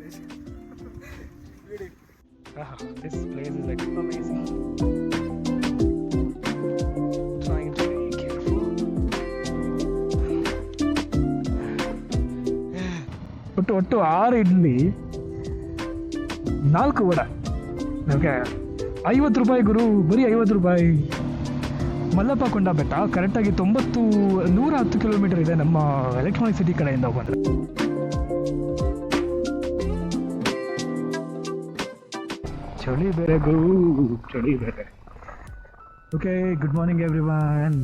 This place is like amazing. Trying to be careful. ಒಟ್ಟು 6 idli 4 vada. Okay, 50 ರೂಪಾಯಿ ಗುರು, ಬರೀ 50 ರೂಪಾಯಿ. ಮಲ್ಲಪ್ಪ ಕೊಂಡ ಬೆಟ್ಟ ಕರೆಕ್ಟಾಗಿ 110 ಕಿಲೋಮೀಟರ್ ಇದೆ ನಮ್ಮ ಎಲೆಕ್ಟ್ರಾನಿಕ್ ಸಿಟಿ ಕಡೆಯಿಂದ ಬಂದರೆ. ಚಳಿ ಬೇರೆ ಗುರು, ಚಳಿ ಬೇರೆ. Okay, good morning everyone.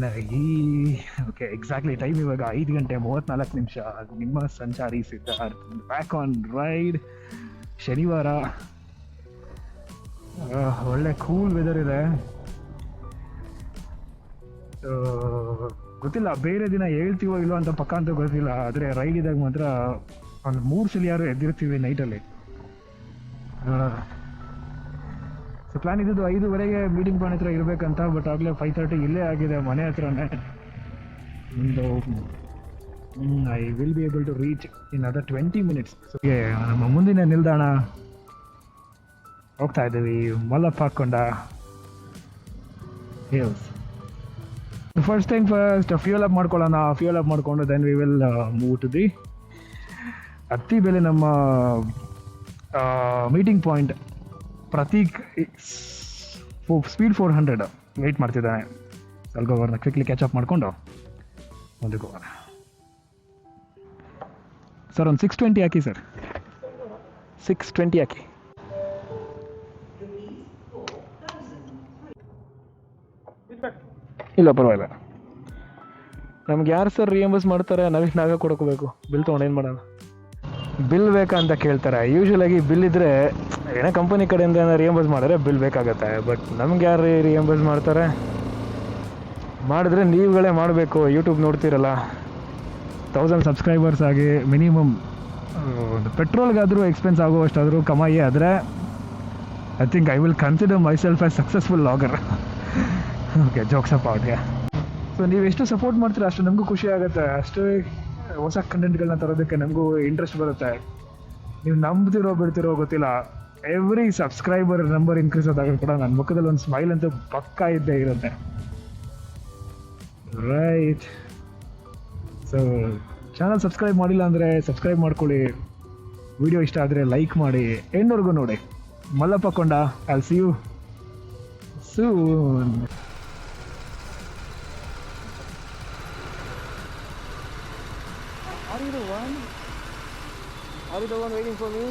Okay, exactly time ಇವಾಗ 5:34. ನಿಮ್ಮ ಸಂಚಾರಿ ಸಿದ್ಧಾರ್ಥ್ ಬ್ಯಾಕ್ ಆನ್ ರೈಡ್. ಶನಿವಾರ, ಒಳ್ಳೆ ಕೂಲ್ ವೆದರ್ ಇದೆ. ಗೊತ್ತಿಲ್ಲ ಬೇರೆ ದಿನ ಹೇಳ್ತೀವೋ ಇಲ್ಲೋ ಅಂತ ಪಕ್ಕ ಅಂತ ಗೊತ್ತಿಲ್ಲ, ಆದರೆ ರೈಡ್ ಇದ್ದಾಗ ಮಾತ್ರ ಒಂದು 3 ಸಲ ಯಾರು ಎದ್ದಿರ್ತೀವಿ ನೈಟಲ್ಲಿ. ಸೊ ಪ್ಲಾನ್ ಇದ್ದು 5:00 ಮೀಟಿಂಗ್ ಪಾಯಿಂಟ್ ಹತ್ರ ಇರಬೇಕಂತ, ಬಟ್ ಆಗಲೇ 5:30 ಇಲ್ಲೇ ಆಗಿದೆ ಮನೆ ಹತ್ರನೇ. ಒಂದು I will be able to reach in other 20 minutes. So ನಮ್ಮ ಮುಂದಿನ ನಿಲ್ದಾಣ ಹೋಗ್ತಾ ಇದ್ದೀವಿ, Mallappa Konda hills. First thing first fuel up ಮಾಡ್ಕೊಳ್ಳೋಣ. ಫ್ಯೂಲ್ ಅಪ್ ಮಾಡಿಕೊಂಡು then we will move to the Attibele. ನಮ್ಮ meeting point Prateek speed 400 wait ಮಾಡ್ತಿದ್ದಾನೆ. ಸ್ವಲ್ಪ ಅವ್ರನ್ನ ಕ್ವಿಕ್ಲಿ ಕ್ಯಾಚ್ ಅಪ್ ಮಾಡಿಕೊಂಡು ಮುಂದಕ್ಕೆ ಹೋಗೋಣ. ಸರ್ ಒಂದು 620 ಹಾಕಿ ಸರ್, 620 ಹಾಕಿ. ಇಲ್ಲ ಪರವಾಗಿಲ್ಲ, ನಮ್ಗೆ ಯಾರು ಸರ್ ರಿಯಂಬರ್ಸ್ ಮಾಡ್ತಾರೆ? ನಾವೇ ಕೊಡ್ಕೋಬೇಕು. ಬಿಲ್ ತೊಗೊಂಡು ಏನು ಮಾಡೋಣ? ಬಿಲ್ ಬೇಕಾ ಅಂತ ಕೇಳ್ತಾರೆ. ಯೂಶ್ವಲಾಗಿ ಬಿಲ್ ಇದ್ದರೆ ಏನೋ ಕಂಪನಿ ಕಡೆಯಿಂದ ಏನೋ ರಿಯಂಬರ್ಸ್ ಮಾಡಿದ್ರೆ ಬಿಲ್ ಬೇಕಾಗತ್ತೆ. ಬಟ್ ನಮ್ಗೆ ಯಾರು ರಿಯಂಬರ್ಸ್ ಮಾಡ್ತಾರೆ? ಮಾಡಿದ್ರೆ ನೀವುಗಳೇ ಮಾಡಬೇಕು. ಯೂಟ್ಯೂಬ್ ನೋಡ್ತಿರಲ್ಲ, 1000 ಸಬ್ಸ್ಕ್ರೈಬರ್ಸ್ ಆಗಿ ಮಿನಿಮಮ್ ಒಂದು ಪೆಟ್ರೋಲ್ಗಾದರೂ ಎಕ್ಸ್ಪೆನ್ಸ್ ಆಗುವಷ್ಟಾದರೂ ಕಮಾಯಿ ಆದರೆ I think I will consider myself as successful logger. Okay, jokes up ಔಟ್ಗೆ. ಸೊ ನೀವು ಎಷ್ಟು ಸಪೋರ್ಟ್ ಮಾಡ್ತೀರಾ ಅಷ್ಟು ನಮಗೂ ಖುಷಿ ಆಗುತ್ತೆ, ಅಷ್ಟು ಹೊಸ ಕಂಟೆಂಟ್ಗಳನ್ನ ತರೋದಕ್ಕೆ ನಮಗೂ ಇಂಟ್ರೆಸ್ಟ್ ಬರುತ್ತೆ. ನೀವು ನಂಬ್ತಿರೋ ಬಿಡ್ತಿರೋ ಗೊತ್ತಿಲ್ಲ, ಎವ್ರಿ ಸಬ್ಸ್ಕ್ರೈಬರ್ ನಂಬರ್ ಇನ್ಕ್ರೀಸ್ ಆದಾಗ ಕೂಡ ನನ್ನ ಮುಖದಲ್ಲಿ ಒಂದು ಸ್ಮೈಲ್ ಅಂತೂ ಪಕ್ಕಾ ಇದ್ದೇ ಇರುತ್ತೆ. ರೈಟ್, ಸೊ ಚಾನಲ್ ಸಬ್ಸ್ಕ್ರೈಬ್ ಮಾಡಿಲ್ಲ ಅಂದರೆ ಸಬ್ಸ್ಕ್ರೈಬ್ ಮಾಡ್ಕೊಳ್ಳಿ. ವಿಡಿಯೋ ಇಷ್ಟ ಆದರೆ ಲೈಕ್ ಮಾಡಿ, ಎಂಡ್ವರೆಗೂ ನೋಡಿ. Mallappa Konda, I will see you soon. Are you the one? Are you the one waiting for me?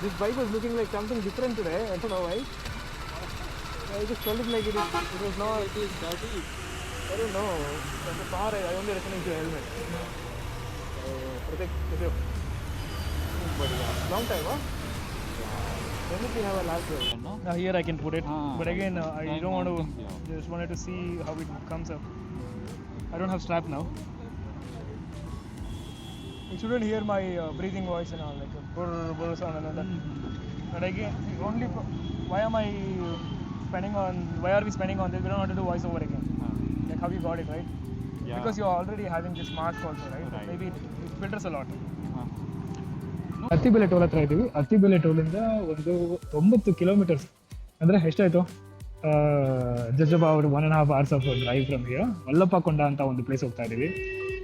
This bike was looking like something different today. I don't know why. I just felt it like it was not. It is dirty. I don't know. That's a car. I only recognize your helmet. Protect. Long time, huh? When did we have a last one? No? Here I can put it. But again, I don't want to. Just wanted to see how it comes up. I don't have strap now. You shouldn't hear my breathing voice and all, like burr sound and all that. But again, only why are we spending on this? We don't want to do voice over again. Like how you got it, right? Yeah. Because you're already having this mask also, right? Maybe it filters a lot. Attibele toll ಹತ್ರ ಇದ್ದೀವಿ. ಅತ್ತಿಬೆಲೆ ಟೋಲಿಂದ ಒಂದು 9 kilometres ಅಂದರೆ ಎಷ್ಟಾಯಿತು, just about 1.5 hours of drive from here. Mallappa Konda ಅಂತ ಒಂದು place ಹೋಗ್ತಾ ಇದ್ದೀವಿ.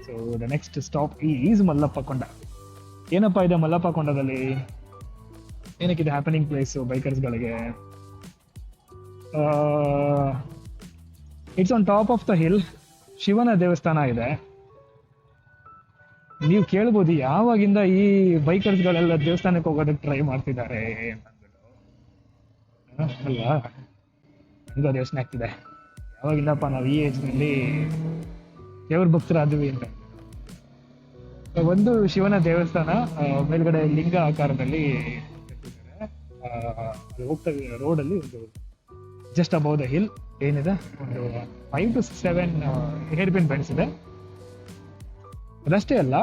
So the next stop is Mallappa Konda. ಏನಪ್ಪ ಇದೆ ಮಲ್ಲಪ್ಪ ಕೊಂಡದಲ್ಲಿ, ಏನಕ್ಕಿದೆ ಹ್ಯಾಪನಿಂಗ್ ಪ್ಲೇಸು ಬೈಕರ್ಸ್ಗಳಿಗೆ? It's on top of the hill. ಶಿವನ ದೇವಸ್ಥಾನ ಇದೆ. ನೀವು ಕೇಳ್ಬೋದು ಯಾವಾಗಿಂದ ಈ ಬೈಕರ್ಸ್ಗಳೆಲ್ಲ ದೇವಸ್ಥಾನಕ್ಕೆ ಹೋಗೋದಕ್ಕೆ ಟ್ರೈ ಮಾಡ್ತಿದ್ದಾರೆ ಅಲ್ವಾ? ನನಗೂ ಅದು ಯೋಚನೆ ಆಗ್ತಿದೆ, ಯಾವಾಗಿಂದಪ್ಪ ನಾವು ಈ ಏಜ್ನಲ್ಲಿ ದೇವ್ರ ಭಕ್ತರಾದ್ವಿ ಅಂತ. ಒಂದು ಶಿವನ ದೇವಸ್ಥಾನ ಮೇಲ್ಗಡೆ ಲಿಂಗ ಆಕಾರದಲ್ಲಿ ಹೋಗ್ತಾ ರೋಡಲ್ಲಿ ಒಂದು ಜಸ್ಟ್ ಅಬೌವ್ ದ ಹಿಲ್ ಏನಿದೆ, ಒಂದು 5 to 7 ಹೇರ್ ಪಿನ್ ಬೆಂಡ್ಸ್ ಇದೆ. ಅದಷ್ಟೇ ಅಲ್ಲ,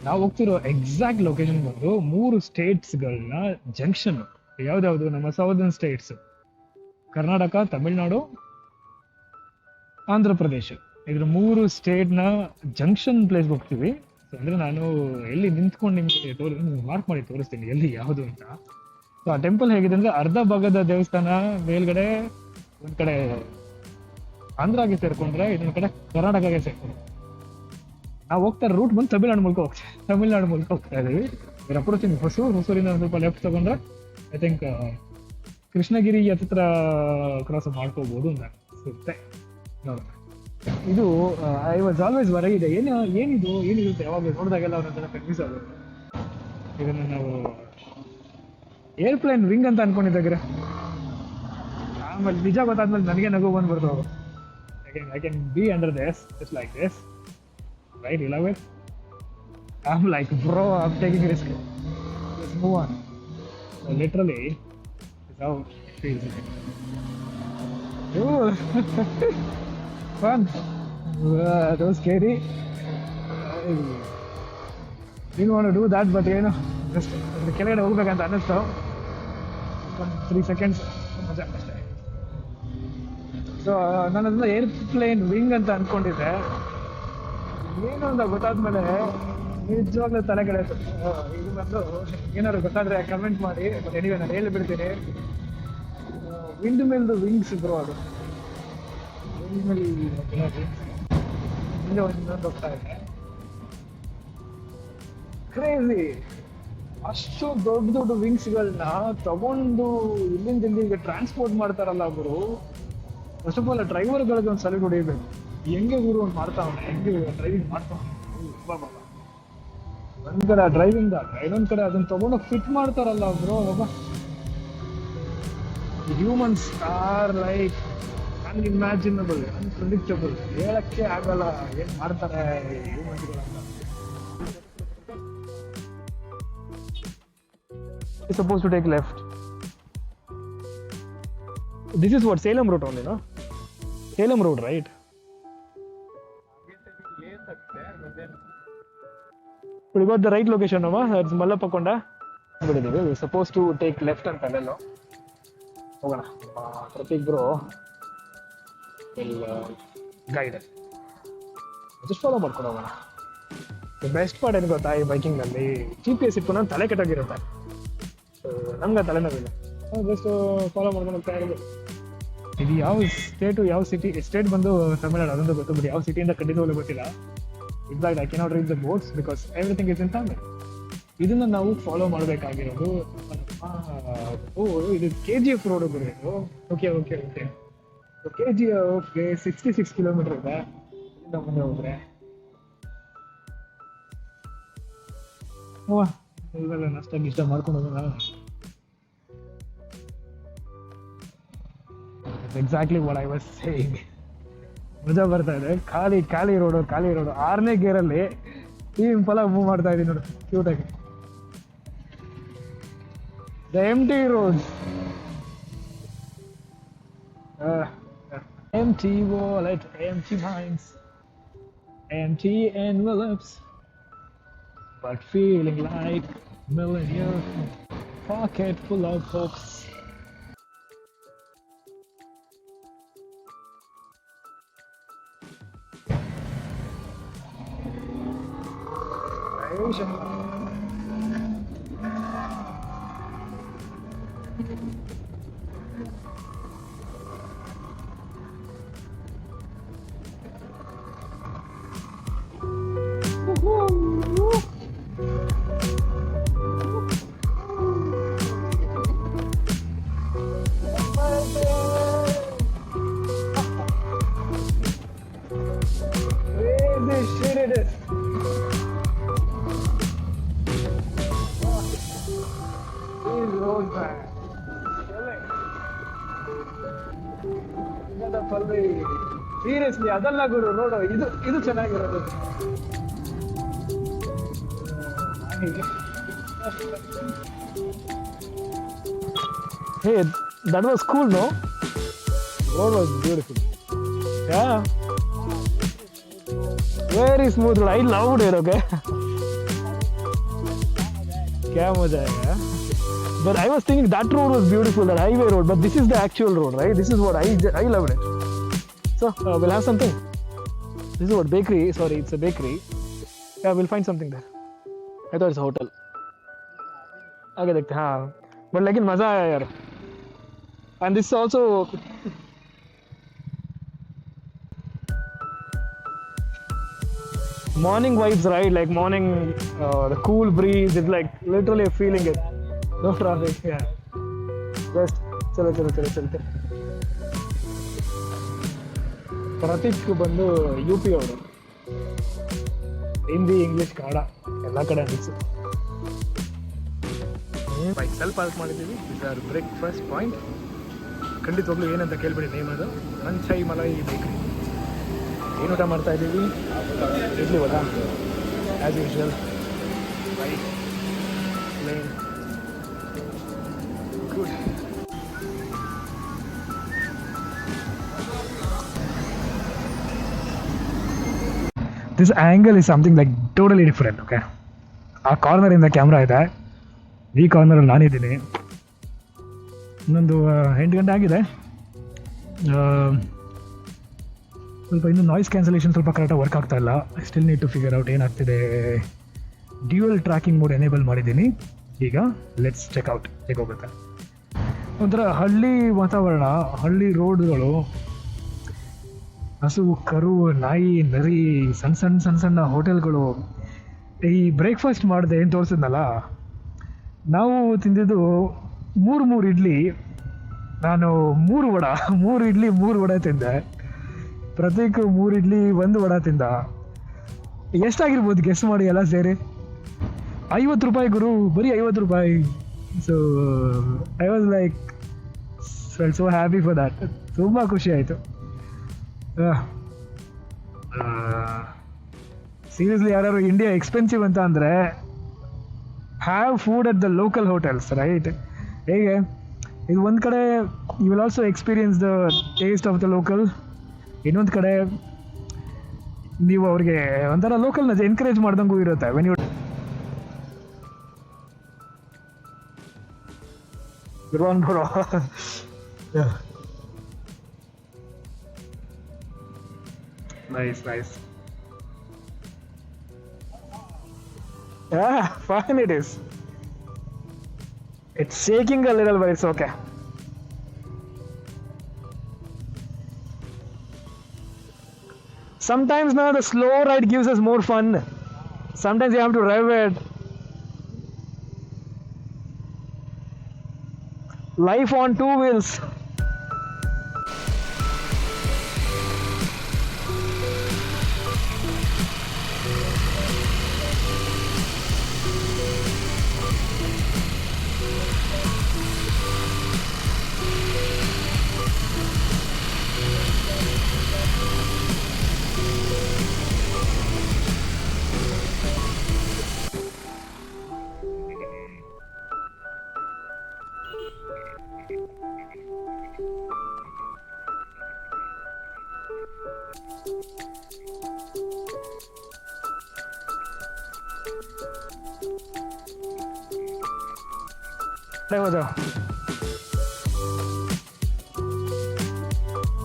ನಾವು ಹೋಗ್ತಿರೋ ಎಕ್ಸಾಕ್ಟ್ ಲೊಕೇಶನ್ ಬಂದು 3 ಸ್ಟೇಟ್ಸ್ಗಳನ್ನ ಜಂಕ್ಷನ್. ಯಾವ್ದಾವ್ದು? ನಮ್ಮ ಸೌದರ್ನ್ ಸ್ಟೇಟ್ಸ್, ಕರ್ನಾಟಕ, ತಮಿಳ್ನಾಡು, ಆಂಧ್ರ ಪ್ರದೇಶ. ಇದ್ರ 3 ಸ್ಟೇಟ್ನ ಜಂಕ್ಷನ್ ಪ್ಲೇಸ್ಗೆ ಹೋಗ್ತೀವಿ. ಸೊ ಅಂದರೆ ನಾನು ಎಲ್ಲಿ ನಿಂತ್ಕೊಂಡು ನಿಮಗೆ ಮಾರ್ಕ್ ಮಾಡಿ ತೋರಿಸ್ತೀನಿ ಎಲ್ಲಿ ಯಾವುದು ಅಂತ. ಸೊ ಆ ಟೆಂಪಲ್ ಹೇಗಿದೆ ಅಂದರೆ ಅರ್ಧ ಭಾಗದ ದೇವಸ್ಥಾನ ಮೇಲ್ಗಡೆ ಒಂದು ಕಡೆ ಆಂಧ್ರಾಗೆ ಸೇರ್ಕೊಂಡ್ರೆ ಇನ್ನೊಂದು ಕಡೆ ಕರ್ನಾಟಕಗೆ ಸೇರ್ಕೊಂಡ್ರೆ. ನಾವು ಹೋಗ್ತಾ ರೂಟ್ ಬಂದು ತಮಿಳ್ನಾಡು ಮೂಲಕ ಹೋಗ್ತಾ ಇದೀವಿ. ಇವ್ರ ಅಪ್ರೋಚಿಂಗ್ ಹೊಸೂರಿಂದ ಒಂದು ಸ್ವಲ್ಪ ಲೆಫ್ಟ್ ತಗೊಂಡ್ರೆ ಐ ಥಿಂಕ್ ಕೃಷ್ಣಗಿರಿ ಹತ್ರ ಕ್ರಾಸ್ ಮಾಡ್ಕೋಬಹುದು ಅಂತ ಅನಿಸುತ್ತೆ. ನೋಡೋಣ. ಇದು ಐ ವಾಸ್ ಆಲ್ವೇಸ್ ಹೊರಗಿದೆ ಏನಿದು ಯಾವಾಗ ನೋಡಿದಾಗೆಲ್ಲ ಅವ್ರನ್ನೆಲ್ಲ ಕನ್ಫ್ಯೂಸ್ ಆಗೋದು. ಇದನ್ನು ನಾವು ಏರ್ಪ್ಲೇನ್ ವಿಂಗ್ ಅಂತ ಅನ್ಕೊಂಡಿದ್ದಾಗ್ರೆ ಆಮೇಲೆ ನಿಜ ಗೊತ್ತಾದ್ಮೇಲೆ ನನಗೆ ನಗು ಬಂದ್ಬಿಡ್ತು. I can be under this just like this, right? You love it? I'm like, bro, I'm taking a risk. Let's move on. So literally, it's how it feels. Ooh. Fun. That was scary. I didn't want to do that, but just ಕೆಳಗಡೆ ಹೋಗ್ಬೇಕಂತ ಅನ್ನಿಸ್ತು. 3 seconds ಮಜಾ ಅಷ್ಟೇ. So ನಾನು ಅದನ್ನ airplane wing ಅಂತ ಅನ್ಕೊಂಡಿದ್ದೆ. ಏನು ಅಂತ ಗೊತ್ತಾದ್ಮೇಲೆ ನಿಜವಾಗ್ಲೂ ತಲೆ ಕೆಡಾಯ್ತು. ಇದು ಬಂದು ಏನಾದ್ರು ಗೊತ್ತಾದ್ರೆ ಕಮೆಂಟ್ ಮಾಡಿ. ಬಟ್ ಎನಿವೆ ನಾನು ಹೇಳಿಬಿಡ್ತೀನಿ, ವಿಂಡ್ ಮಿಲ್ದು ವಿಂಗ್ಸ್ ಇದ್ರು. ಅದು ವಿಂಡ್ ಮಿಲ್ ಹಿಂದೆ ಇನ್ನೊಂದು ಹೋಗ್ತಾ ಇದೆ. ಕ್ರೇಜಿ. ಅಷ್ಟು ದೊಡ್ಡ ದೊಡ್ಡ ವಿಂಗ್ಸ್ಗಳನ್ನ ತಗೊಂಡು ಇಲ್ಲಿಂದ ಇಲ್ಲಿಗೆ ಟ್ರಾನ್ಸ್ಪೋರ್ಟ್ ಮಾಡ್ತಾರಲ್ಲ ಅವರು. ಫಸ್ಟ್ ಆಫ್ ಆಲ್ ಡ್ರೈವರ್ಗಳಿಗೆ ಒಂದು ಸಲ ಹೊಡಿಬೇಕು. ಹೆಂಗೆ ಗುರು ಒಂದು ಮಾಡ್ತಾವನೆ, ಹೆಂಗೆ ಡ್ರೈವಿಂಗ್ ಮಾಡ್ತಾವನೆ. ಒಂದ್ ಕಡೆ ಡ್ರೈವಿಂಗ್ ಇನ್ನೊಂದ್ ಕಡೆ ಅದನ್ನ ತಗೊಂಡು ಫಿಟ್ ಮಾಡ್ತಾರಲ್ಲ bro. Humans are like unimaginable, unpredictable. ಹೇಳಕ್ಕೆ ಆಗಲ್ಲ ಏನ್ ಮಾಡ್ತಾರೆ ಹ್ಯೂಮನ್ಸ್ಗಳಂತ. Supposed to take left. This is what Salem road only, no? Salem road, right? We got the right location, no? It's Mallapakonda. We're supposed to take left and parallel. ಹೋಗೋಣ. Prateek bro guide just follow ಮಾಡ್ಕೊಂಡು ಹೋಗೋಣ. Best part ಏನು ಗೊತ್ತಾ, ಈ ಬೈಕಿಂಗ್ನಲ್ಲಿ GPS ಇಟ್ಕೊಂಡು ನಾನು ತಲೆ ಕೆಟ್ಟೋಗಿರುತ್ತೆ. ನಮ್ಗೆ ತಲೆನೋವಿಲ್ಲ, ಜಸ್ಟ್ ಫಾಲೋ ಮಾಡ್ಕೊಂಡು ಹೋಗ್ತಾ ಇರೋದು. ಇದು ಯಾವ ಸ್ಟೇಟು ಯಾವ ಸಿಟಿ, ಸ್ಟೇಟ್ ಬಂದು ತಮಿಳ್ನಾಡು ಅದೊಂದು ಗೊತ್ತು, ಬಟ್ ಯಾವ ಸಿಟಿಯಿಂದ ಖಂಡಿತವಾಗ್ಲೂ ಗೊತ್ತಿಲ್ಲ. In fact I cannot read the boards because everything is in Tamil. ಇದನ್ನ ನಾವು ಫಾಲೋ ಮಾಡಬೇಕಾಗಿರೋದು. ಇದು KGF ರೋಡ್ ಬರೋದು. ಓಕೆ KGF 66 ಕಿಲೋಮೀಟರ್ ಇದೆ ಇಲ್ಲಿಂದ ಮುಂದೆ ಹೋದ್ರೆ. ಇವೆಲ್ಲ ನಷ್ಟ ಮಾಡ್ಕೊಂಡು ಹೋಗೋಣ. Exactly what I was saying. ಮಜಾ ಬರ್ತಾ ಇದೆ. ಖಾಲಿ ರೋಡು. 6ನೇ ಗೇರಲ್ಲಿ ಈ ಇಂಪಲ ಮೂವ್ ಮಾಡ್ತಾ ಇದೀನಿ ನೋಡಿ, ಕ್ಯೂಟಾಗಿ. The empty road, empty wallet, empty minds, empty envelopes, but feeling like millionaire, pocket full of hopes. Seriously ಅದಲ್ಲ ಗುರು ನೋಡು, ಇದು ಚೆನ್ನಾಗಿರೋದು. Hey, that was cool, no? Road was beautiful. Yeah. Very smooth road. I loved it, okay? क्या मजा आएगा. But I was thinking that road was beautiful, that highway road. But this is the actual road, right? This is what I loved it. So we'll have something. This is what bakery. Sorry, it's a bakery. Yeah, we'll find something there. I thought it's a hotel. आगे देखते हैं हाँ, but लेकिन मज़ा आया यार. And this also morning vibes, right? Like morning, the cool breeze. It's like literally feeling it. No traffic. Yeah. Just चलो चलते. ಪ್ರತೀಕ್ ಬಂದು ಯು ಪಿ ಅವರು. ಹಿಂದಿ ಇಂಗ್ಲೀಷ್ ಕನ್ನಡ ಎಲ್ಲ ಕಡೆ ಅನಿಸು. ಬೈಕ್ ಸ್ವಲ್ಪ ಪಾರ್ಕ್ ಮಾಡಿದ್ದೀವಿ. ಇದರ ಬ್ರೇಕ್ಫಾಸ್ಟ್ ಪಾಯಿಂಟ್ ಖಂಡಿತವಾಗ್ಲೂ ಏನಂತ ಕೇಳ್ಬಿಡಿ ನೇಮ್ ಅದು. ಮಂಚೈ ಮಲೈ ಬೇಕ್ರಿ. ಏನು ಊಟ ಮಾಡ್ತಾ ಇದ್ದೀವಿ? Idli vada as usual. Right plain good. This angle is something like totally different, okay? ಆ ಕಾರ್ನರಿಂದ ಕ್ಯಾಮ್ರಾ ಇದೆ, ಈ ಕಾರ್ನರಲ್ಲಿ ನಾನಿದ್ದೀನಿ. ಇನ್ನೊಂದು 8 ಗಂಟೆ ಆಗಿದೆ. ಸ್ವಲ್ಪ ಇನ್ನು ನಾಯ್ಸ್ ಕ್ಯಾನ್ಸಲೇಷನ್ ಸ್ವಲ್ಪ ಕರೆಕ್ಟಾಗಿ ವರ್ಕ್ ಆಗ್ತಾ ಇಲ್ಲ. I still need to figure out ಏನಾಗ್ತಿದೆ. ಡ್ಯೂಯಲ್ ಟ್ರ್ಯಾಕಿಂಗ್ ಮೋಡ್ ಎನೇಬಲ್ ಮಾಡಿದ್ದೀನಿ. ಈಗ ಲೆಟ್ಸ್ ಚೆಕ್ಔಟ್ ಹೇಗೋಗುತ್ತೆ. ಒಂಥರ ಹಳ್ಳಿ ವಾತಾವರಣ, ಹಳ್ಳಿ ರೋಡ್ಗಳು, ಹಸು ಕರು ನಾಯಿ ನರಿ, ಸಣ್ಣ ಹೋಟೆಲ್ಗಳು. ಈ ಬ್ರೇಕ್ಫಾಸ್ಟ್ ಮಾಡಿದೆ ಏನು ತೋರಿಸಿದ್ನಲ್ಲ, ನಾವು ತಿಂದಿದ್ದು ಮೂರು ಇಡ್ಲಿ, ನಾನು 3 ಇಡ್ಲಿ 3 ವಡೆ ತಿಂದೆ. ಪ್ರತೀಕ್ 3 ಇಡ್ಲಿ 1 ವಡೆ ತಿಂದ. ಎಷ್ಟಾಗಿರ್ಬೋದು ಗೆಸ್ ಮಾಡಿ ಎಲ್ಲ ಸೇರಿ? 50 ರೂಪಾಯಿ ಗುರು, ಬರೀ 50 ರೂಪಾಯಿ. So I was like felt so happy for that. ತುಂಬ ಖುಷಿ ಆಯಿತು. ಸೀರಿಯಸ್ಲಿ ಯಾರು ಇಂಡಿಯಾ ಎಕ್ಸ್ಪೆನ್ಸಿವ್ ಅಂತ ಅಂದರೆ have food at the local hotels, right? ಹೇಗೆ ಇದು ಒಂದು ಕಡೆ you will also experience the taste of the local, ಇನ್ನೊಂದು ಕಡೆ ನೀವು ಅವ್ರಿಗೆ ಒಂಥರ ಲೋಕಲ್ನ ಎನ್ಕರೇಜ್ ಮಾಡ್ದಂಗೂ ಇರುತ್ತೆ. When you Nice. Yeah, fine it is. It's shaking a little, but it's okay. Sometimes now the slow ride gives us more fun. Sometimes you have to rev it. Life on 2 wheels.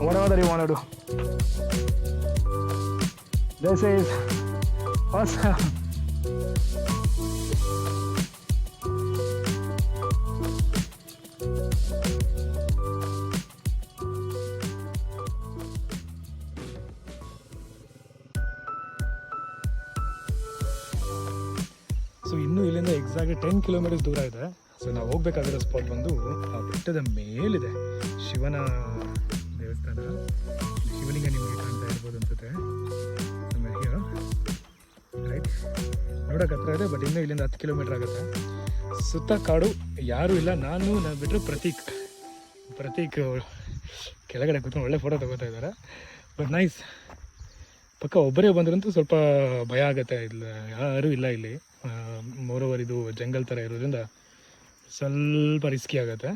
Whatever that you want to do. This is awesome. So ಇನ್ನೂ ಇಲ್ಲಿಂದ exact 10 kilometres ದೂರ ಇದೆ. So ನಾವು ಹೋಗ್ಬೇಕಾಗಿರೋ spot ಬಂದು ಆ ಬೆಟ್ಟದ ಮೇಲಿದೆ ಶಿವನ ದೇವಸ್ಥಾನ. ಶಿವಲಿಂಗ ನಿಮಗೆ ಕಾಣ್ತಾ ಇರ್ಬೋದು ಅನ್ಸುತ್ತೆ ರೈಟ್, ನೋಡೋಕೆ ಹತ್ರ ಇದೆ. ಬಟ್ ಇನ್ನೂ ಇಲ್ಲಿಂದ 10 ಕಿಲೋಮೀಟರ್ ಆಗುತ್ತೆ. ಸುತ್ತ ಕಾಡು, ಯಾರೂ ಇಲ್ಲ. ನಾನು ಬಿಟ್ಟರೆ ಪ್ರತೀಕ್ ಕೆಳಗಡೆ ಕೂತ್ಕೊಂಡು ಒಳ್ಳೆ ಫೋಟೋ ತಗೋತಾ ಇದ್ದಾರೆ. But nice. ಪಕ್ಕ ಒಬ್ಬರೇ ಬಂದ್ರಂತೂ ಸ್ವಲ್ಪ ಭಯ ಆಗುತ್ತೆ. ಇಲ್ಲ ಯಾರೂ ಇಲ್ಲ ಇಲ್ಲಿ. ಮೋರೋವರ್ ಇದು ಜಂಗಲ್ ಥರ ಇರೋದ್ರಿಂದ ಸ್ವಲ್ಪ ರಿಸ್ಕಿ ಆಗುತ್ತೆ.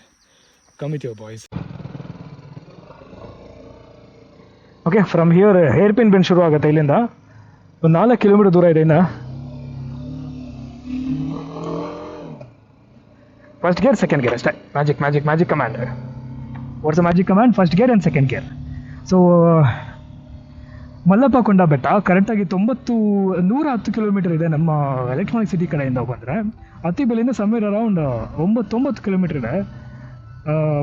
Come with your boys. Okay, from here hair pin bend ಶುರು ಆಗುತ್ತೆ. ಇಲ್ಲಿಂದ ಒಂದು 4 ಕಿಲೋಮೀಟರ್ ದೂರ ಇದೆ. ಇನ್ನು ಫಸ್ಟ್ ಗೇರ್, ಸೆಕೆಂಡ್ ಗೇರ್ ಅಷ್ಟೇ. Magic command. What's the magic command? First gear and second gear. So Mallappa ಕೊಂಡ ಬೆಟ್ಟ ಕರೆಕ್ಟಾಗಿ 110 ಕಿಲೋಮೀಟರ್ ಇದೆ ನಮ್ಮ ಎಲೆಕ್ಟ್ರಾನಿಕ್ ಸಿಟಿ ಕಡೆಯಿಂದ ಬಂದರೆ. ಅತ್ತಿಬೆಲೆಯಿಂದ ಸಮ್ವೇರ್ ಅರೌಂಡ್ 9 ಕಿಲೋಮೀಟರ್ ಇದೆ.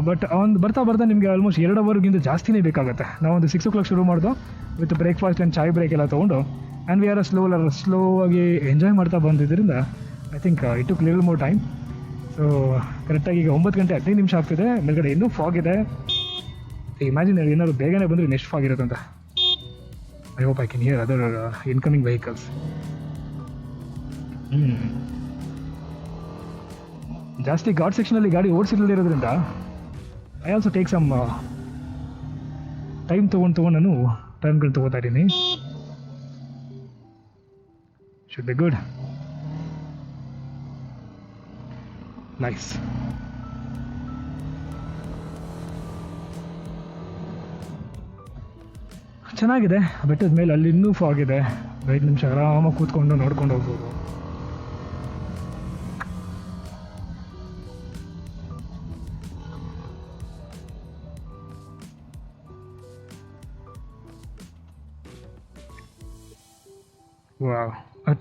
ಬಟ್ ಬರ್ತಾ ಬರ್ತಾ ನಿಮಗೆ ಆಲ್ಮೋಸ್ಟ್ 2 ಅವರ್ಗಿಂತ ಜಾಸ್ತಿನೇ ಬೇಕಾಗುತ್ತೆ. ನಾವೊಂದು 6 o'clock ಶುರು ಮಾಡ್ದು with breakfast and chai break ಎಲ್ಲ ತೊಗೊಂಡು ಆ್ಯಂಡ್ ವಿ ಆರ್ ಸ್ಲೋ ಆಗಿ ಎಂಜಾಯ್ ಮಾಡ್ತಾ ಬಂದಿದ್ದರಿಂದ I think it took little more time. So ಕರೆಕ್ಟಾಗಿ ಈಗ 9 ಗಂಟೆ 15 ನಿಮಿಷ ಆಗ್ತಿದೆ. ಮೇಲ್ಗಡೆ ಇನ್ನೂ ಫಾಗ್ ಇದೆ. ಇಮ್ಯಾಜಿನ್ ಏನಾದ್ರು ಬೇಗನೆ ಬಂದರೆ ನೆಕ್ಸ್ಟ್ ಫಾಗ್ ಇರುತ್ತೆ ಅಂತ. I hope I can hear other incoming vehicles. ಜಾಸ್ತಿ ಘಾಟ್ ಸೆಕ್ಷನಲ್ಲಿ ಗಾಡಿ ಓಡಿಸಿರೋದ್ರಿಂದ I also take some time ತೊಗೊಂಡು ನಾನು ಟರ್ನ್ಗಳು ತೊಗೋತಾ ಇದ್ದೀನಿ. Should be good. ನೈಸ್. ಚೆನ್ನಾಗಿದೆ. ಬೆಟ್ಟದ ಮೇಲೆ ಅಲ್ಲಿ ಇನ್ನೂ ಫಾಗ್ ಇದೆ. 5 ನಿಮಿಷ ಆರಾಮಾಗಿ ಕೂತ್ಕೊಂಡು ನೋಡ್ಕೊಂಡು ಹೋಗ್ಬೋದು.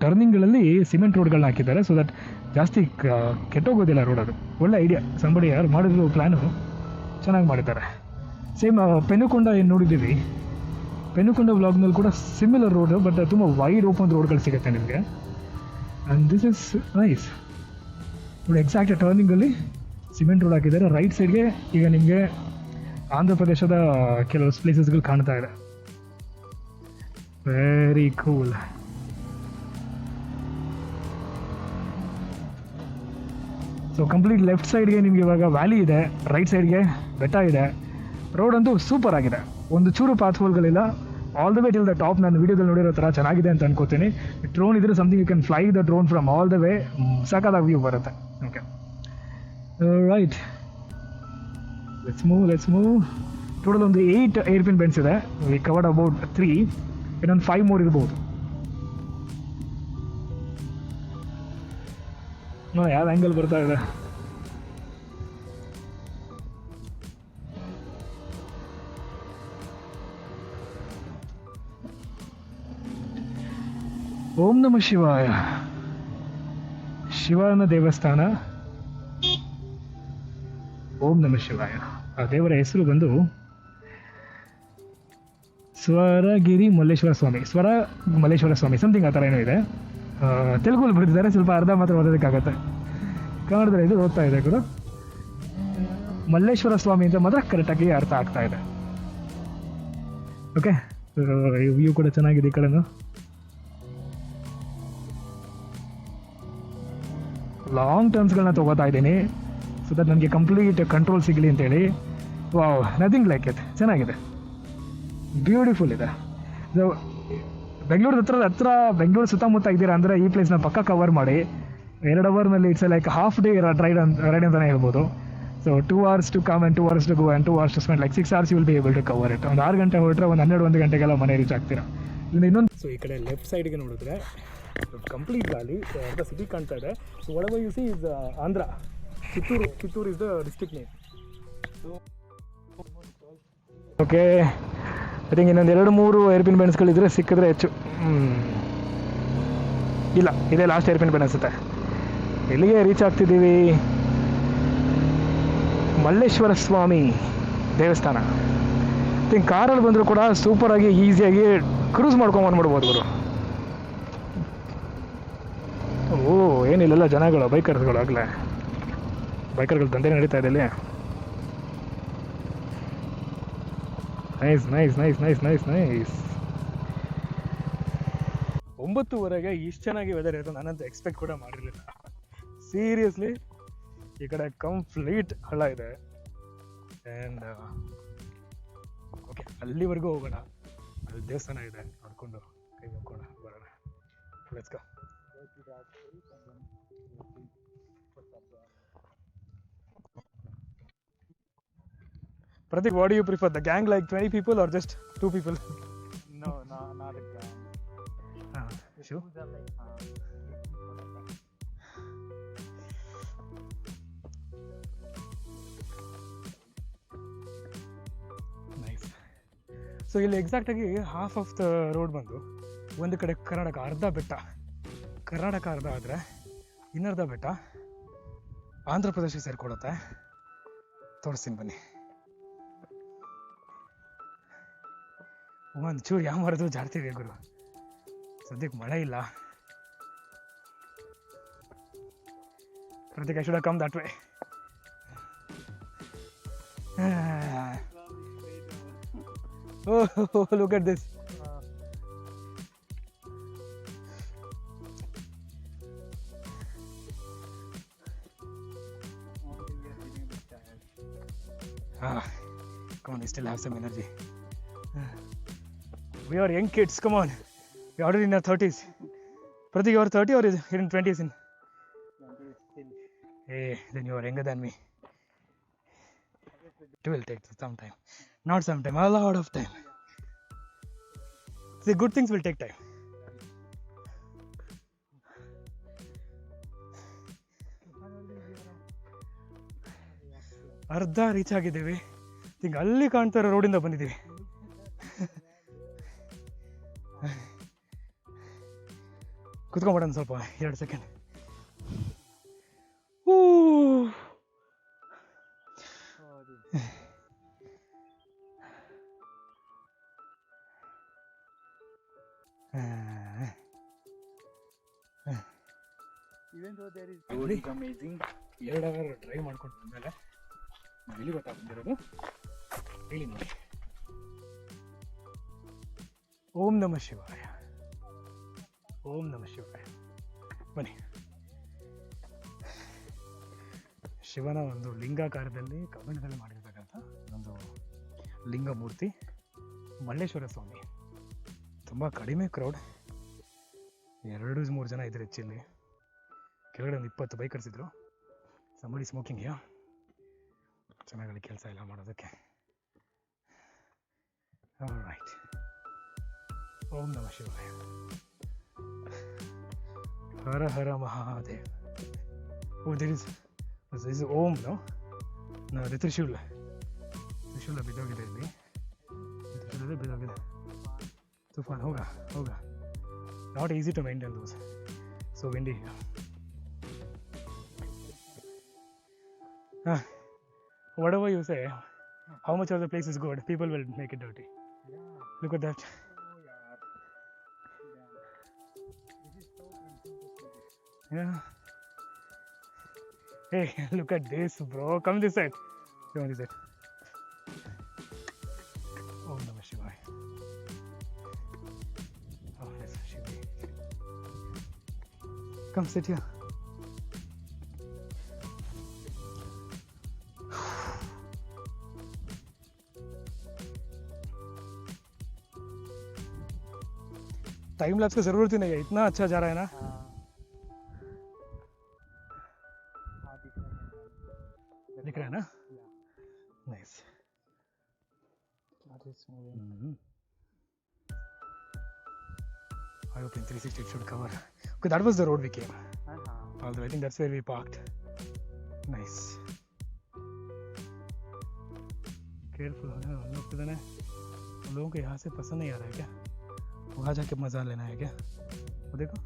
ಟರ್ನಿಂಗ್ಗಳಲ್ಲಿ ಸಿಮೆಂಟ್ ರೋಡ್ಗಳನ್ನ ಹಾಕಿದ್ದಾರೆ ಸೊ ದಟ್ ಜಾಸ್ತಿ ಕೆಟ್ಟೋಗೋದಿಲ್ಲ ರೋಡ್. ಅದು ಒಳ್ಳೆ ಐಡಿಯಾ. ಸಂಬಡಿ ಯಾರು ಮಾಡಿದ್ರು ಪ್ಲ್ಯಾನು ಚೆನ್ನಾಗಿ ಮಾಡಿದ್ದಾರೆ. ಸೇಮ್ ಪೆನುಕೊಂಡ ಏನು ನೋಡಿದ್ದೀವಿ, ಪೆನುಕೊಂಡ ವ್ಲಾಗ್ನಲ್ಲಿ ಕೂಡ ಸಿಮಿಲರ್ ರೋಡ್, ಬಟ್ ತುಂಬ ವೈಡ್ ಓಪನ್ ರೋಡ್ಗಳು ಸಿಗುತ್ತೆ ನಿಮಗೆ. And this is nice. ನೋಡಿ ಎಕ್ಸಾಕ್ಟ್ ಟರ್ನಿಂಗಲ್ಲಿ ಸಿಮೆಂಟ್ ರೋಡ್ ಹಾಕಿದ್ದಾರೆ. ರೈಟ್ ಸೈಡ್ಗೆ ಈಗ ನಿಮಗೆ ಆಂಧ್ರ ಪ್ರದೇಶದ ಕೆಲವು ಪ್ಲೇಸಸ್ಗಳು ಕಾಣ್ತಾ ಇದೆ. Very cool. So complete left ಸೈಡ್ಗೆ ನಿಮಗೆ ಇವಾಗ ವ್ಯಾಲಿ ಇದೆ, ರೈಟ್ ಸೈಡ್ಗೆ ಬೆಟ್ಟ ಇದೆ. ರೋಡ್ ಅಂತೂ ಸೂಪರ್ ಆಗಿದೆ. ಒಂದು ಚೂರು ಪಾತ್ ಹೋಲ್ಗಳಿಲ್ಲ. All the way till the top. ನಾನು ವೀಡಿಯೋದಲ್ಲಿ ನೋಡಿರೋ ಥರ ಚೆನ್ನಾಗಿದೆ ಅಂತ ಅನ್ಕೋತೀನಿ. ಡ್ರೋನ್ ಇದ್ರೆ something you can fly the drone from all the way. ಸಾಕಾದಾಗ ವ್ಯೂ ಬರುತ್ತೆ. Okay right, let's move. Total ಒಂದು 8 ಏರ್ಪಿನ್ ಬೆಂಡ್ಸ್ ಇದೆ. We covered about 3. ಇನ್ನೊಂದು 5 ಮೋರ್ ಇರ್ಬೋದು. ಯಾವ ಆ್ಯಂಗಲ್ ಬರ್ತಾ ಇದೆ. ಓಂ ನಮ ಶಿವಾಯ. ಶಿವನ ದೇವಸ್ಥಾನ. ಓಂ ನಮ ಶಿವಾಯ. ಆ ದೇವರ ಹೆಸರು ಬಂದು ಸ್ವರಗಿರಿ ಮಲ್ಲೇಶ್ವರ ಸ್ವಾಮಿ ಸಮಥಿಂಗ್ ಆ ಥರ ಏನೋ ಇದೆ. ತೆಲುಗಲ್ಲಿ ಬರೆದಿದ್ದಾರೆ. ಸ್ವಲ್ಪ ಅರ್ಧ ಮಾತ್ರ ಓದೋದಕ್ಕಾಗತ್ತೆ. ಕನ್ನಡದಲ್ಲಿ ಇದು ಓದ್ತಾ ಇದೆ ಕೂಡ. ಮಲ್ಲೇಶ್ವರ ಸ್ವಾಮಿ ಅಂತ ಮಾತ್ರ ಕರೆಕ್ಟಾಗಿ ಅರ್ಥ ಆಗ್ತಾ ಇದೆ. ಓಕೆ, ವ್ಯೂ ಕೂಡ ಚೆನ್ನಾಗಿದೆ ಈ ಕಡೆನು. ಲಾಂಗ್ ಟರ್ನ್ಸ್ಗಳನ್ನ ತೊಗೋತಾ ಇದ್ದೀನಿ ಸೊ ದಟ್ ನನಗೆ ಕಂಪ್ಲೀಟ್ ಕಂಟ್ರೋಲ್ ಸಿಗಲಿ ಅಂತೇಳಿ. Wow, nothing like it. ಚೆನ್ನಾಗಿದೆ, ಬ್ಯೂಟಿಫುಲ್ ಇದೆ. ಸೊ ಬೆಂಗಳೂರು ಹತ್ರ ಬೆಂಗಳೂರು ಸುತ್ತಮುತ್ತ ಇದ್ದೀರಾ ಅಂದರೆ ಈ ಪ್ಲೇಸ್ನ ಪಕ್ಕ ಕವರ್ ಮಾಡಿ. 2 ಅವರ್ನಲ್ಲಿ it's like half day ride ಅಂತಲೇ ಹೇಳ್ಬೋದು. So 2 hours to come and 2 hours to go and 2 hours to spend. Like 6 hours you will be able to cover it. ಒಂದು 6 ಗಂಟೆ ಹೊರಟ್ರೆ ಒಂದು 12-1 ಗಂಟೆಗೆಲ್ಲ ಮನೆ ರೀಚ್ ಆಗ್ತೀರಾ. ಇಲ್ಲಿಂದ ಇನ್ನೊಂದು. ಸೊ ಈ ಕಡೆ ಲೆಫ್ಟ್ ಸೈಡ್ಗೆ ನೋಡಿದ್ರೆ ಕಂಪ್ಲೀಟ್ ವ್ಯಾಲಿ, ಅರ್ಧ ಸಿಟಿ ಕಾಣ್ತಾ ಇದೆ. So what U C is Andhra. Kittur is the district name. Okay, I think ಇನ್ನೊಂದು 2-3 ಏರ್ಪಿನ್ ಬೆಂಡ್ಸ್ಗಳಿದ್ರೆ ಸಿಕ್ಕಿದ್ರೆ ಹೆಚ್ಚು. ಇಲ್ಲ, ಇದೇ ಲಾಸ್ಟ್ ಏರ್ಪಿನ್ ಬೆಂಡ್ ಅನಿಸುತ್ತೆ. ಎಲ್ಲಿಗೆ ರೀಚ್ ಆಗ್ತಿದ್ದೀವಿ? ಮಲ್ಲೇಶ್ವರ ಸ್ವಾಮಿ ದೇವಸ್ಥಾನ. ಐ ಥಿಂಕ್ ಕಾರಲ್ಲಿ ಬಂದರೂ ಕೂಡ ಸೂಪರಾಗಿ ಈಸಿಯಾಗಿ ಕ್ರೂಸ್ ಮಾಡ್ಕೊಂಬಂದ್ಬಿಡ್ಬೋದು ಗುರು. ಓ, ಏನಿಲ್ಲ ಜನಗಳು, ಬೈಕರ್ಸ್ಗಳು. ಆಗಲೇ ಬೈಕರ್ಗಳು ದಂಧೆ ನಡೀತಾ ಇದೆ ಇಲ್ಲಿ. ನೈಸ್. 9:30ಗೆ ಇಷ್ಟು ಚೆನ್ನಾಗಿ ವೆದರ್ ಇರುತ್ತೆ ನಾನಂತೂ ಎಕ್ಸ್ಪೆಕ್ಟ್ ಕೂಡ ಮಾಡಿರಲಿಲ್ಲ. ಸೀರಿಯಸ್ಲಿ ಈ ಕಡೆ ಕಂಪ್ಲೀಟ್ ಹಳ್ಳ ಇದೆ. ಆ್ಯಂಡ್ ಓಕೆ, ಅಲ್ಲಿವರೆಗೂ ಹೋಗೋಣ. ಅಲ್ಲಿ ದೇವಸ್ಥಾನ ಇದೆ, ನೋಡ್ಕೊಂಡು ಕೈ ಮುಕ್ಕೋಣ ಬರೋಣ. Let's go. Pratik, what do you prefer? The gang like 20 people or just 2 people? No, not a gang. Sure. Nice. So ಇಲ್ಲಿ ಎಕ್ಸಾಕ್ಟಾಗಿ ಹಾಫ್ ಆಫ್ ದ ರೋಡ್ ಬಂದು ಒಂದು ಕಡೆ ಕರ್ನಾಟಕ ಅರ್ಧ ಬೆಟ್ಟ, ಕರ್ನಾಟಕ ಅರ್ಧ ಆದರೆ ಇನ್ನರ್ಧ ಬೆಟ್ಟ ಆಂಧ್ರ ಪ್ರದೇಶ ಸೇರ್ಕೊಳ್ಳುತ್ತೆ. ತೋರಿಸ್ತೀನಿ ಬನ್ನಿ. ಒಂದು ಚೂರು ಯಾವ ಮರದು ಜಾಡ್ತೀವಿ ಗುರು. ಸದ್ಯಕ್ಕೆ ಮಳೆ ಇಲ್ಲ. Prateek I should have come that way. Oh, look at this. Come on, we still have some energy. We are young kids, come on. We are already in our 30s. Pratik, you are 30 or you're in 20s? In? 20s still. Hey, then you are younger than me. It will take some time. Not some time, a lot of time. See, good things will take time. ಅರ್ಧ reach ಆಗಿದ್ದೀವಿ. ಈಗ ಅಲ್ಲಿ ಕಾಣ್ತಾ ಇರೋ ರೋಡಿಂದ ಬಂದಿದ್ದೀವಿ. ಕುತ್ಕೊಂಡ್ಬಿಡೋಣ ಸ್ವಲ್ಪ 2 second. Even though there is Really? amazing. 2 hour drive ಮಾಡ್ಕೊಂಡು ಬಂದಮೇಲೆ ಇಲ್ಲಿ ಗೊತ್ತಾಗ್ತಿರೋದು. ಹೇಳಿ ನೋಡಿ. ಓಂ ನಮಃ ಶಿವಾಯ, ಓಂ ನಮಃ ಶಿವಾಯ. ಬನ್ನಿ. ಶಿವನ ಒಂದು ಲಿಂಗಾಕಾರದಲ್ಲಿ ಕಬ್ಬಿಣದಲ್ಲಿ ಮಾಡಿರ್ತಕ್ಕಂಥ ಒಂದು ಲಿಂಗ ಮೂರ್ತಿ ಮಲ್ಲೇಶ್ವರ ಸ್ವಾಮಿ. ತುಂಬ ಕಡಿಮೆ ಕ್ರೌಡ್, 2-3 ಜನ ಇದ್ರು ಹೆಚ್ಚಿಲ್ಲಿ. ಕೆಳಗಡೆ ಒಂದು 20 ಬೈಕ್ ಕಳಿಸಿದ್ರು. ಸಂಬಡಿ ಸ್ಮೋಕಿಂಗ್ ಯಾ ಚೆನ್ನಾಗಲ್ಲಿ ಕೆಲಸ ಎಲ್ಲ ಮಾಡೋದಕ್ಕೆ. ರೈಟ್. ಓಂ ನಮಃ ಶಿವಾಯ, Hara Hara Mahadev. Oh this is Om. ಅದು ತ್ರಿಶೂಲ ಬಿದ್ದೋಗಿದೆ ಇಲ್ಲಿ. ತ್ರಿಶೂಲ ಬಿದ್ದೋಗಿದೆ. ತುಫಾನ್ ಹೋಗ ಹೋಗ. Not easy to maintain those. So windy. Whatever you say, how much of the place is good, people will make it dirty. Yeah. Look at that. Oh yeah. This is so interesting. Yeah. Hey, look at this, bro. Come this side. Come this side. Om Namah Shivaya. Oh, yes, Shiva. Come sit here. Time lapse की जरूरत ही नहीं है, इतना अच्छा जा रहा है ना. हाँ दिख रहा है ना. Yeah. Nice. That is moving. I hope in 360 it should cover. Okay, that was the road we came. Although I think that's where we parked. Nice. Careful हो ना. हम लोग किधर हैं? हम लोगों को यहाँ से पसंद नहीं आ रहा है क्या? वहाँ जाके मजा लेना है क्या? वो देखो.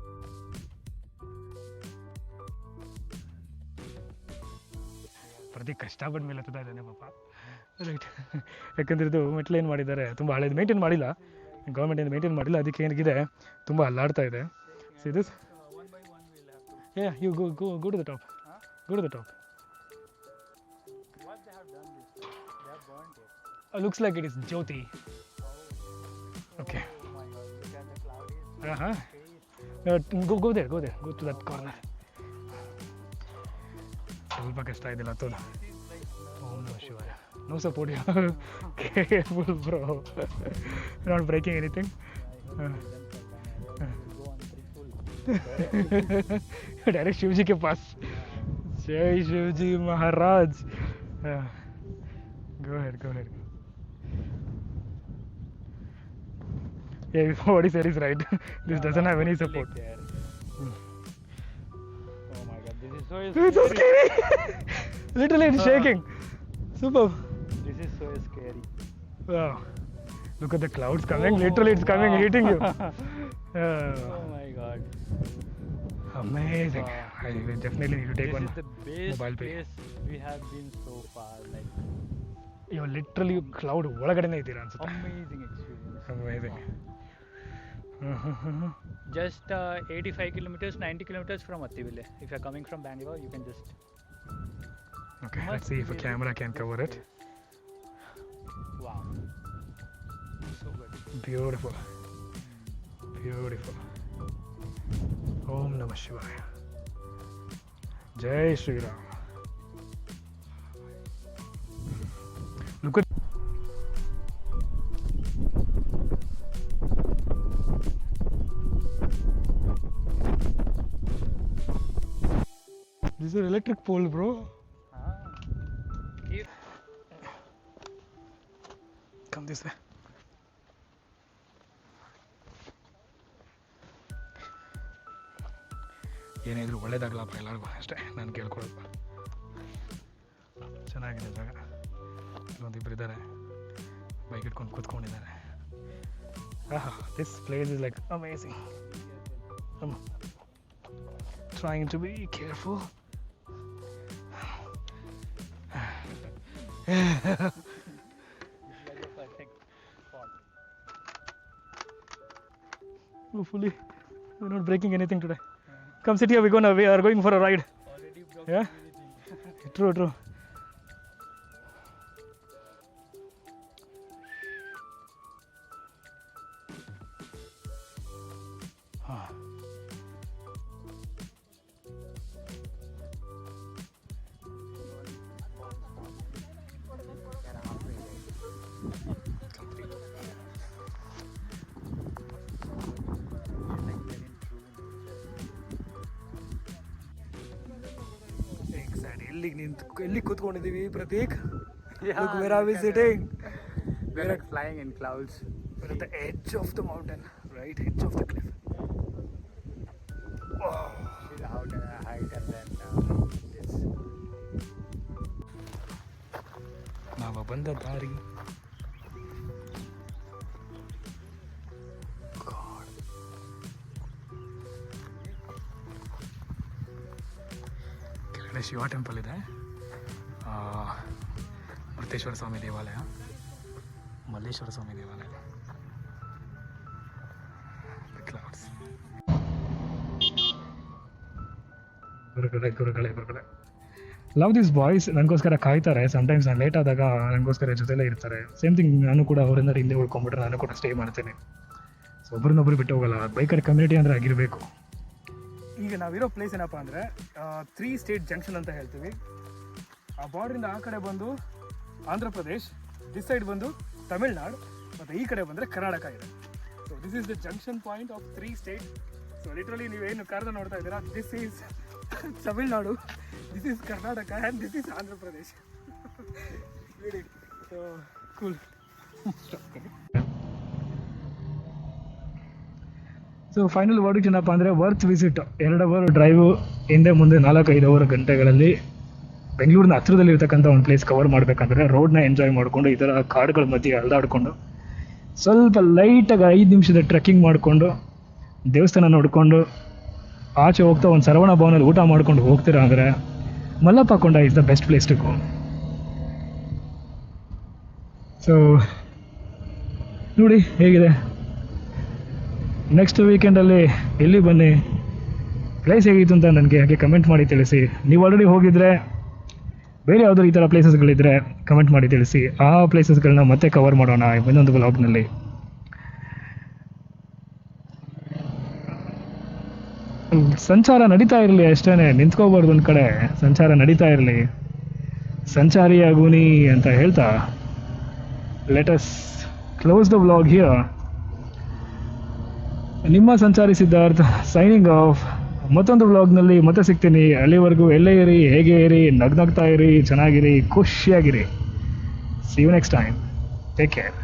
ಪ್ರತೀಕ್ ಕಷ್ಟಪಟ್ಟು ಮೇಲೆ ಹತ್ತುತ್ತಾ ಇದ್ದಾನೆ ಪಾಪ. ರೈಟ್. ಯಾಕಂದ್ರೆ ಇದು ಮೆಟ್ಲೇನು ಮಾಡಿದ್ದಾರೆ, ತುಂಬ ಹಳೇದು, ಮೇಂಟೈನ್ ಮಾಡಿಲ್ಲ, ಗೌರ್ಮೆಂಟ್ ಏನು ಮೇಂಟೈನ್ ಮಾಡಿಲ್ಲ. ಅದಕ್ಕೆ ಏನಿದೆ ತುಂಬ ಅಲ್ಲಾಡ್ತಾ ಇದೆ. See this. One by one we'll have to. Yeah, you go to the top. Huh? Go to the top. What they have done this? They have burnt it. Looks like it is Jyoti. Okay. Oh my God! Look at the cloud is Uh-huh. face. Go there. Go to that corner. ಸ್ವಲ್ಪ ಕಷ್ಟ ಇದೆಲ್ಲ ಹತ್ತೋದು. This is like ಓಂ ನಮಃ ಶಿವಾಯ. No support here. Careful, bro. Not breaking anything. I hope we'll go on Tripul. Direct Shiv ji के पास. जय शिव जी महाराज. Go ahead. Yeah, what he said is right. This doesn't have any support. There. Oh my God! This is so It's so scary. Literally, it's shaking. Superb. This is so scary. Wow. Look at the clouds coming. Literally, it's coming, hitting you. Oh my god. Amazing. I will definitely need to take This one is the best mobile pay. place we have been so far. Like You're literally cloud ಒಳಗಡೆನೇ ಇದ್ದೀರಾ ಅನ್ಸುತ್ತೆ. amazing experience. Amazing. Just 85 kilometers, 90 kilometers from Attiville. If you're coming from Bangalore, you can just. Okay, Must let's see if a visit camera can this cover it. place. Wow. So good. Beautiful. Beautiful. Om Namah Shivaya. Jai Shri Ram. Look at this is an electric pole, bro. If Come this way. ಏನೇ ಇದ್ರೂ ಒಳ್ಳೇದಾಗಲಪ್ಪ ಎಲ್ಲರಿಗೂ ಅಷ್ಟೇ ನಾನು ಕೇಳ್ಕೊಳ್ಳೋದು. ಚೆನ್ನಾಗಿದೆ ಜಾಗ. ಇಲ್ಲೊಂದಿಬ್ರು ಇದ್ದಾರೆ, bike ಇಟ್ಕೊಂಡು ಕೂತ್ಕೊಂಡಿದ್ದಾರೆ. This place is like amazing. Trying to be careful. like a perfect spot. Hopefully we're not breaking anything today. Come sit here, we are going for a ride. Already broke Yeah? everything. True. ಎಲ್ಲಿ ಕೂತ್ಕೊಂಡಿದ್ದೀವಿ Prateek? Look, where are we sitting? We're like flying in clouds. We're at the edge of the mountain, right? Edge of the cliff. It's out higher than this. ನಾವು ಬಂದ ದಾರಿ ಕೆಳಗಡೆ Shiva temple ಇದೆ, ಮೃತೇಶ್ವರ ಸ್ವಾಮಿ ದೇವಾಲಯ, ಮಲ್ಲೇಶ್ವರ ಸ್ವಾಮಿ ದೇವಾಲಯ. Clouds. ಗುರುಗಳೇ love this boys ನನಗೋಸ್ಕರ ಕಾಯ್ತಾರೆ. Sometimes ನಾನು ಲೇಟ್ ಆದಾಗ ನನಗೋಸ್ಕರ ಜೊತೆಲೇ ಇರ್ತಾರೆ. ಸೇಮ್ ಥಿಂಗ್, ನಾನು ಕೂಡ ಅವರಿಂದ ಹಿಂದೆ ಉಳ್ಕೊಂಡ್ಬಿಟ್ರೆ ನಾನು ಕೂಡ ಸ್ಟೇ ಮಾಡ್ತೇನೆ. ಸೊ ಒಬ್ರನ್ನೊಬ್ರು ಬಿಟ್ಟು ಹೋಗಲ್ಲ. ಬೈಕರ್ ಕಮ್ಯುನಿಟಿ ಅಂದರೆ ಆಗಿರಬೇಕು. ಈಗ ನಾವಿರೋ ಪ್ಲೇಸ್ ಏನಪ್ಪ ಅಂದರೆ 3 ಸ್ಟೇಟ್ ಜಂಕ್ಷನ್ ಅಂತ ಹೇಳ್ತೀವಿ. ಆ ಬಾರ್ಡ್ರಿಂದ ಆ ಕಡೆ ಬಂದು ಆಂಧ್ರ ಪ್ರದೇಶ್, ದಿಸ್ ಸೈಡ್ ಬಂದು ತಮಿಳ್ನಾಡು, ಮತ್ತು ಈ ಕಡೆ ಬಂದರೆ ಕರ್ನಾಟಕ ಇದೆ. So this is the junction point of 3 state. So literally ನೀವೇನು ಕಾರ್ದ ನೋಡ್ತಾ ಇದ್ದೀರಾ, this is Tamil Nadu, this is Karnataka and this is Andhra Pradesh. So cool. So final verdict ಏನಪ್ಪ ಅಂದರೆ ವರ್ತ್ ವಿಸಿಟ್. 2 ಅವರ್ ಡ್ರೈವು, ಹಿಂದೆ ಮುಂದೆ 4-5 ಅವರ್ ಗಂಟೆಗಳಲ್ಲಿ ಬೆಂಗಳೂರಿನ ಹತ್ರದಲ್ಲಿರ್ತಕ್ಕಂಥ ಒಂದು ಪ್ಲೇಸ್ ಕವರ್ ಮಾಡಬೇಕಂದ್ರೆ ರೋಡ್ನ ಎಂಜಾಯ್ ಮಾಡಿಕೊಂಡು ಈ ಥರ ಕಾಡುಗಳ ಮಧ್ಯೆ ಅಲ್ದಾಡಿಕೊಂಡು ಸ್ವಲ್ಪ ಲೈಟಾಗಿ 5 ನಿಮಿಷದ ಟ್ರೆಕ್ಕಿಂಗ್ ಮಾಡಿಕೊಂಡು ದೇವಸ್ಥಾನ ನೋಡಿಕೊಂಡು ಆಚೆ ಹೋಗ್ತಾ ಒಂದು ಸರವಣ ಭವನಲ್ಲಿ ಊಟ ಮಾಡ್ಕೊಂಡು ಹೋಗ್ತೀರಾ ಅಂದರೆ Mallappa Konda is the best place to go. So ನೋಡಿ ಹೇಗಿದೆ. ನೆಕ್ಸ್ಟ್ ವೀಕೆಂಡಲ್ಲಿ ಎಲ್ಲಿ ಬನ್ನಿ, ಪ್ಲೇಸ್ ಹೇಗಿತ್ತು ಅಂತ ನನಗೆ ಹಾಗೆ ಕಮೆಂಟ್ ಮಾಡಿ ತಿಳಿಸಿ. ನೀವು ಆಲ್ರೆಡಿ ಹೋಗಿದ್ರೆ ಬೇರೆ ಯಾವುದಾದ್ರು ಈ ಥರ ಪ್ಲೇಸಸ್ಗಳಿದ್ದರೆ ಕಮೆಂಟ್ ಮಾಡಿ ತಿಳಿಸಿ. ಆ ಪ್ಲೇಸಸ್ಗಳನ್ನ ಮತ್ತೆ ಕವರ್ ಮಾಡೋಣ ಇನ್ನೊಂದು ವ್ಲಾಗ್ನಲ್ಲಿ. ಸಂಚಾರ ನಡೀತಾ ಇರಲಿ ಅಷ್ಟೇ, ನಿಂತ್ಕೋಬಾರ್ದು ಒಂದು ಕಡೆ. ಸಂಚಾರ ನಡೀತಾ ಇರಲಿ, ಸಂಚಾರಿಯಾಗೂನಿ ಅಂತ ಹೇಳ್ತಾ let us close the vlog here. ನಿಮ್ಮ ಸಂಚಾರಿ ಸಿದ್ಧಾರ್ಥ್ ಸೈನಿಂಗ್ ಆಫ್. ಮತ್ತೊಂದು ವ್ಲಾಗ್ನಲ್ಲಿ ಮತ್ತೆ ಸಿಗ್ತೀನಿ. ಅಲ್ಲಿವರೆಗೂ ಎಲ್ಲೇ ಇರಿ, ಹೇಗೆ ಇರಿ, ನಗ್ನಗ್ತಾ ಇರಿ, ಚೆನ್ನಾಗಿರಿ, ಖುಷಿಯಾಗಿರಿ. See you next time. Take care.